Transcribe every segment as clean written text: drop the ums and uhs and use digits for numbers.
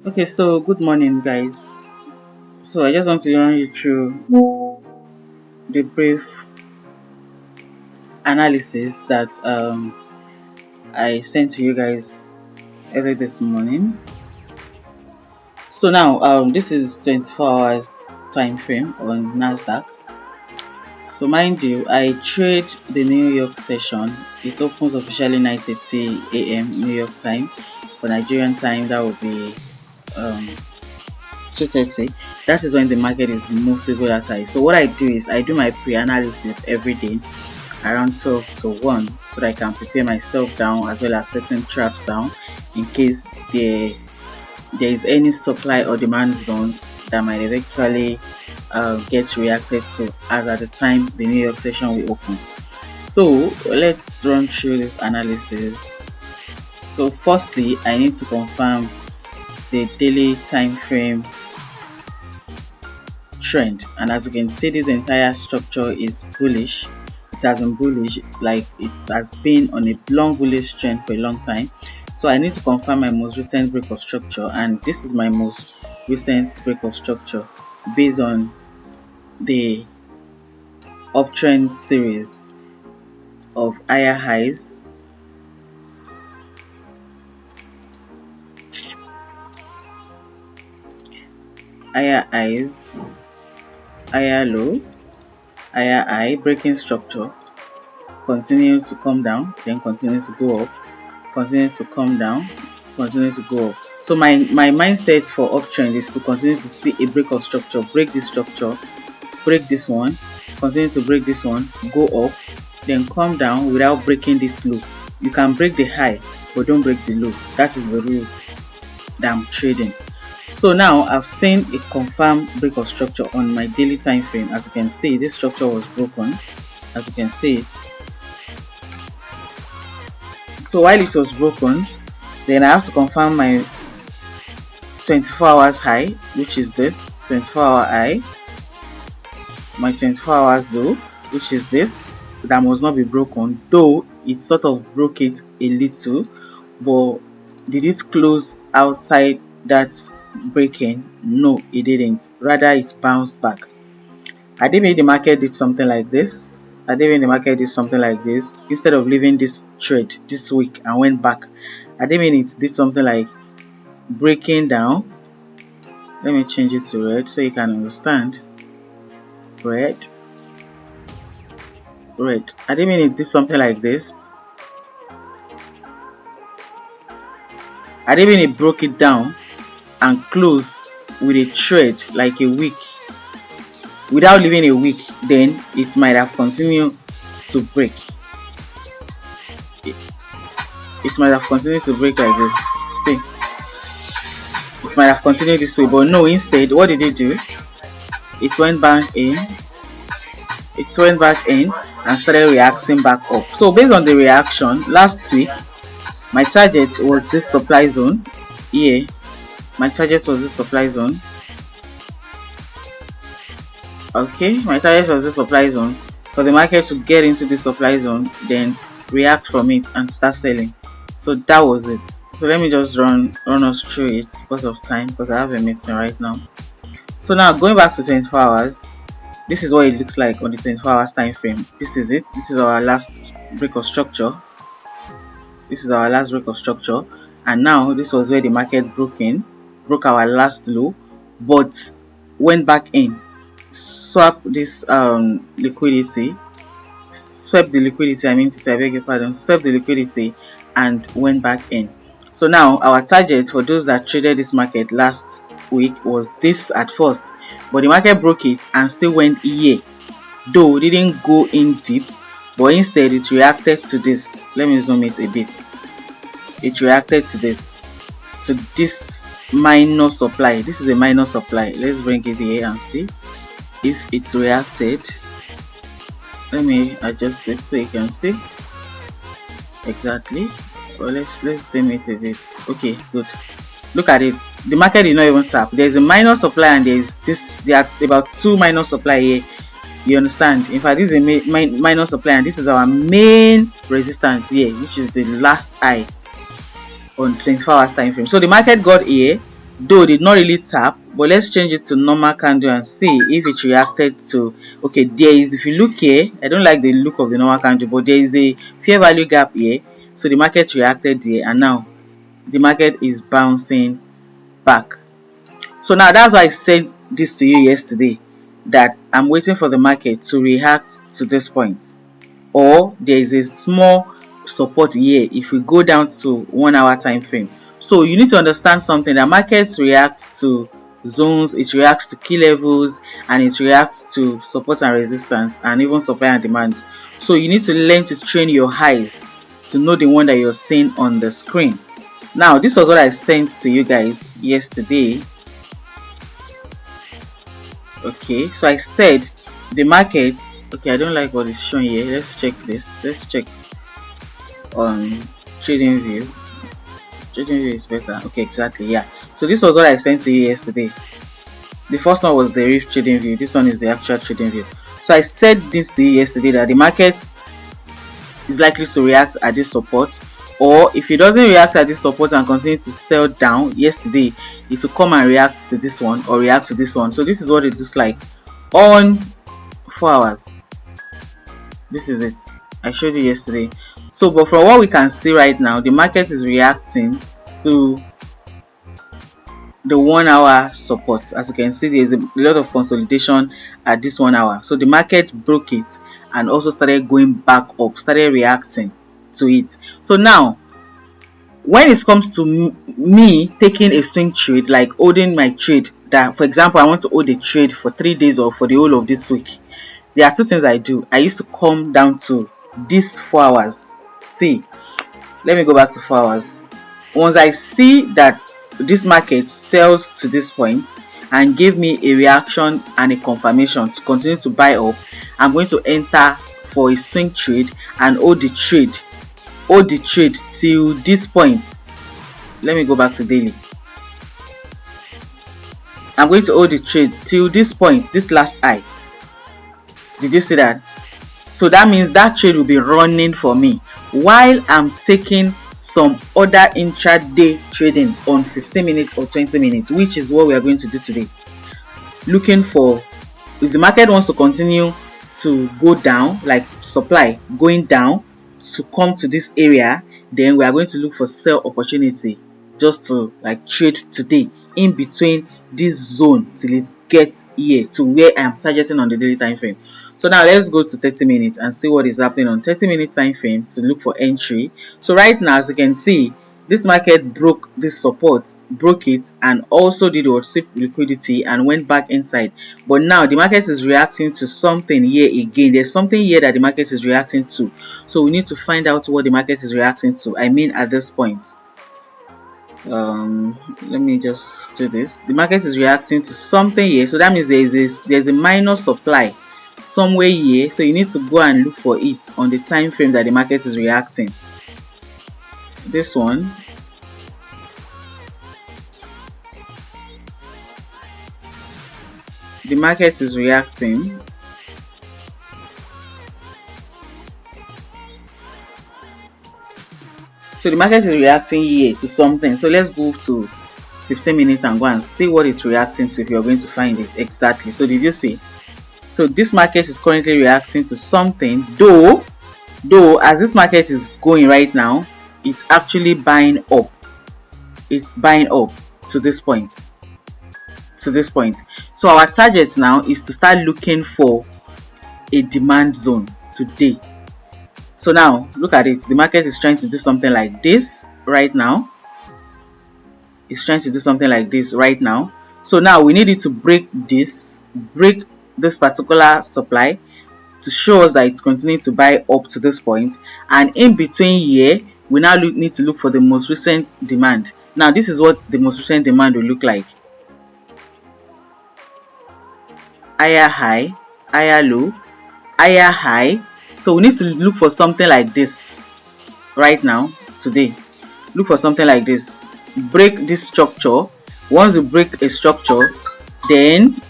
Okay, so good morning, guys. So I just want to run you through the brief analysis that I sent to you guys early this morning. So now this is 24 hours time frame on Nasdaq. So mind you, I trade the New York session. It opens officially 9:30 a.m. New York time. For Nigerian time, that would be 2:30. That is when the market is mostly volatile. So what I do is I do my pre-analysis every day around 12 to 1 so that I can prepare myself down as well as setting traps down in case there is any supply or demand zone that might eventually get reacted to as at the time the New York session will open. So let's run through this analysis. So firstly, I need to confirm the daily time frame trend, and as you can see, this entire structure is bullish. It has been bullish, like it has been on a long bullish trend for a long time. So I need to confirm my most recent break of structure, and this is my most recent break of structure based on the uptrend series of higher highs, higher low, higher high, breaking structure, continue to come down, then continue to go up, continue to come down, continue to go up. So my mindset for uptrend is to continue to see a break of structure, break this structure, break this one, continue to break this one, go up, then come down without breaking this low. You can break the high, but don't break the low. That is the rules that I'm trading. So now I've seen a confirmed break of structure on my daily time frame. As you can see, this structure was broken. As you can see, so while it was broken, then I have to confirm my 24 hours high, which is this 24-hour high, my 24 hours low, which is this, that must not be broken, though it sort of broke it a little, but did it close outside that breaking? No, it didn't. Rather, it bounced back. I did mean the market did something like this. Instead of leaving this trade this week and went back. I did mean it did something like breaking down. Let me change it to red so you can understand. Red. I didn't mean it did something like this. I didn't mean it broke it down and closed with a trade like a week. Without leaving a week, then it might have continued to break. It might have continued to break like this. See, it might have continued this way, but no. Instead, what did it do? It went back in. And started reacting back up. So based on the reaction last week, my target was this supply zone here. Okay, my target was this supply zone for the market to get into the supply zone, then react from it and start selling. So that was it. So let me just run us through it because of time, because I have a meeting right now. So now going back to 24 hours, this is what it looks like on the 24 hours time frame. This is it. This is our last break of structure. And now this was where the market broke our last low, but went back in, swept this liquidity, swept the liquidity and went back in. So now our target for those that traded this market last week was this at first, but the market broke it and still went here, though it didn't go in deep, but instead it reacted to this. Let me zoom it a bit. It reacted to this minor supply. This is a minor supply. Let's bring it here and see if it reacted. Let me adjust it so you can see exactly. Well, let's dim it a bit. Okay, good. Look at it. The market did not even tap. There's a minor supply and there are about two minor supply here. You understand? In fact, this is a minor supply and this is our main resistance here, which is the last high on 24 hours time frame. So the market got here, though did not really tap, but let's change it to normal candle and see if it reacted to, okay, there is, if you look here, I don't like the look of the normal candle, but there is a fair value gap here, so the market reacted here, and now the market is bouncing back. So now that's why I said this to you yesterday, that I'm waiting for the market to react to this point, or there is a small support here if we go down to 1 hour time frame. So you need to understand something, that markets react to zones, it reacts to key levels, and it reacts to support and resistance, and even supply and demand. So you need to learn to train your eyes to know the one that you're seeing on the screen. Now this was what I sent to you guys yesterday. Okay, so I said the market, okay, I don't like what is shown here. Let's check this. Let's check on trading view. Trading view is better. Okay, exactly, yeah. So this was what I sent to you yesterday. The first one was the reef trading view. This one is the actual trading view. So I said this to you yesterday, that the market is likely to react at this support, or if it doesn't react at this support and continue to sell down yesterday, it will come and react to this one or react to this one. So this is what it looks like on 4 hours. This is it, I showed you yesterday. So but from what we can see right now, the market is reacting to the 1 hour support. As you can see, there's a lot of consolidation at this 1 hour. So the market broke it and also started going back up, started reacting to it. So now when it comes to me taking a swing trade, like holding my trade, that for example I want to hold a trade for 3 days or for the whole of this week, there are two things I do. I used to come down to this 4 hours. See, let me go back to 4 hours. Once I see that this market sells to this point and give me a reaction and a confirmation to continue to buy up, I'm going to enter for a swing trade and hold the trade till this point. Let me go back to daily. I'm going to hold the trade till this point, this last high. Did you see that? So that means that trade will be running for me while I'm taking some other intraday trading on 15 minutes or 20 minutes, which is what we are going to do today. Looking for, if the market wants to continue to go down, like supply going down to come to this area, then we are going to look for sell opportunity just to like trade today in between this zone till it gets here to where I am targeting on the daily time frame. So now let's go to 30 minutes and see what is happening on 30-minute time frame to look for entry. So right now, as you can see, this market broke this support, broke it, and also did what, sweep liquidity and went back inside. But now the market is reacting to something here again. There's something here that the market is reacting to. So we need to find out what the market is reacting to. I mean, at this point, let me just do this. The market is reacting to something here. So that means there's a minor supply somewhere here, so you need to go and look for it on the time frame that the market is reacting. This one, the market is reacting so the market is reacting here to something. So let's go to 15 minutes and go and see what it's reacting to if you're going to find it exactly. So did you see? So this market is currently reacting to something, though as this market is going right now, it's actually buying up. It's buying up to this point. So our target now is to start looking for a demand zone today. So now look at it. The market is trying to do something like this right now. It's trying to do something like this right now. So now we need it to break this particular supply to show us that it's continuing to buy up to this point, and in between here we now need to look for the most recent demand. Now this is what the most recent demand will look like: higher high, higher low, higher high. So we need to look for something like this right now today. Look for something like this. Break this structure. Once you break a structure, then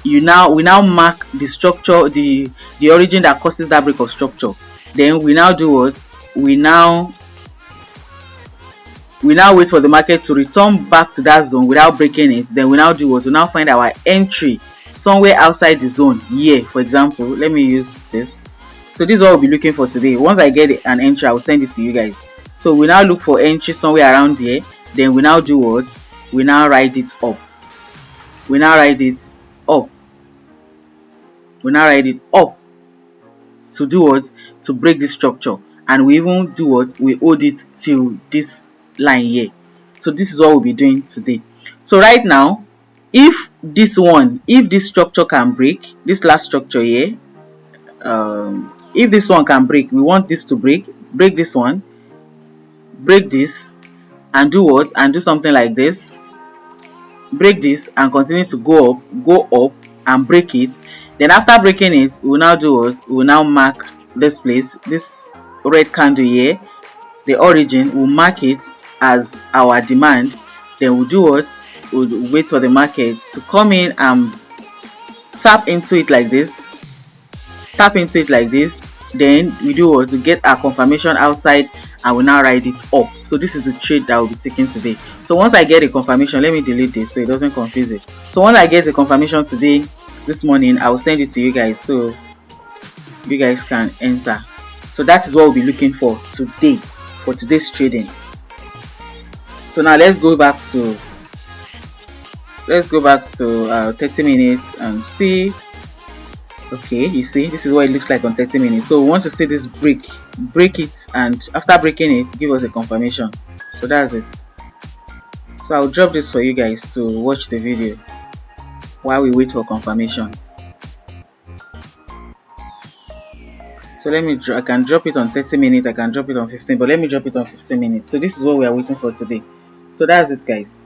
we now mark the structure, the origin that causes that break of structure. Then we now do what? We now we now wait for the market to return back to that zone without breaking it. Then we now do what? We now find our entry somewhere outside the zone here. For example, let me use this. So this is what we'll be looking for today. Once I get an entry, I will send it to you guys. So we now look for entry somewhere around here. Then we now do what? We now write it up. We now write it up. We now write it up to do what? To break this structure. And we even do what? We hold it till this line here. So this is what we'll be doing today. So right now, if this structure can break, this last structure here, if this one can break, we want this to break this one, break this, and do what? And do something like this, break this and continue to go up and break it. Then after breaking it, we will now do what? We will now mark this place, this red candle here, the origin. We'll mark it as our demand. Then we'll do what? We'll wait for the market to come in and tap into it like this, then we do what? To get our confirmation outside, and we now write it up. So this is the trade that will be taken today. So once I get a confirmation, let me delete this so it doesn't confuse it. So once I get the confirmation today, this morning, I will send it to you guys so you guys can enter. So that is what we'll be looking for today, for today's trading. So now let's go back to 30 minutes and see. Okay, you see, this is what it looks like on 30 minutes. So we want to see this break it, and after breaking it, give us a confirmation. So that's it. So I'll drop this for you guys to watch the video while we wait for confirmation. So I can drop it on 30 minutes, I can drop it on 15, but let me drop it on 15 minutes. So this is what we are waiting for today. So that's it, guys.